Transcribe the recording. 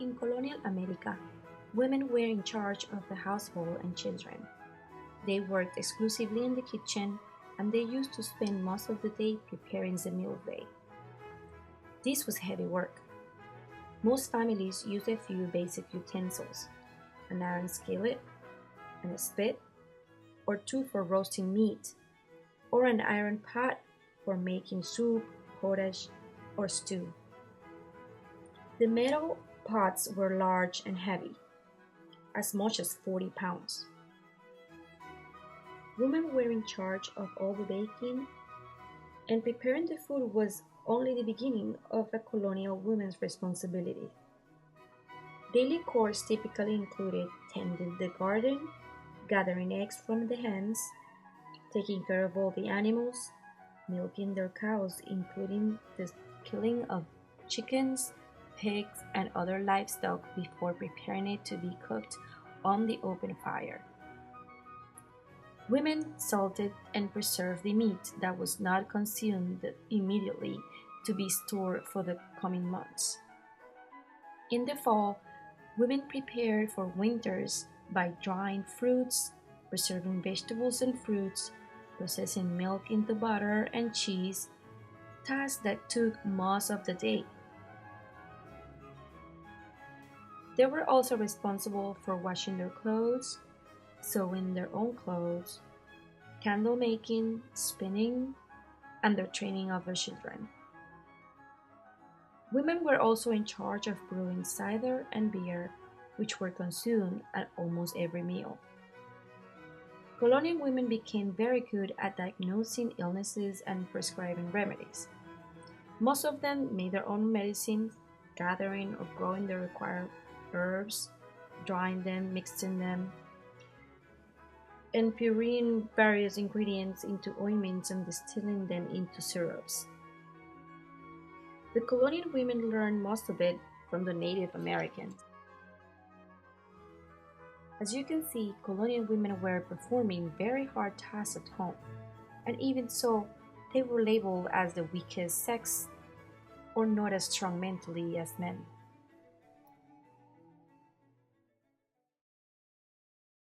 In colonial America, women were in charge of the household and children. They worked exclusively in the kitchen and they used to spend most of the day preparing the meal day. This was heavy work. Most families used a few basic utensils: an iron skillet, and a spit, or two for roasting meat, or an iron pot for making soup, pottage, or stew. The metal pots were large and heavy, as much as 40 pounds. Women were in charge of all the baking, and preparing the food was only the beginning of a colonial woman's responsibility. Daily chores typically included tending the garden, gathering eggs from the hens, taking care of all the animals, milking their cows, including the killing of chickens, pigs, and other livestock before preparing it to be cooked on the open fire. Women salted and preserved the meat that was not consumed immediately to be stored for the coming months. In the fall, women prepared for winters by drying fruits, preserving vegetables and fruits, processing milk into butter and cheese, tasks that took most of the day. They were also responsible for washing their clothes, sewing their own clothes, candle making, spinning, and the training of their children. Women were also in charge of brewing cider and beer, which were consumed at almost every meal. Colonial women became very good at diagnosing illnesses and prescribing remedies. Most of them made their own medicines, gathering or growing the required herbs, drying them, mixing them, and pureeing various ingredients into ointments and distilling them into syrups. The colonial women learned most of it from the Native Americans. As you can see, colonial women were performing very hard tasks at home, and even so, they were labeled as the weakest sex or not as strong mentally as men.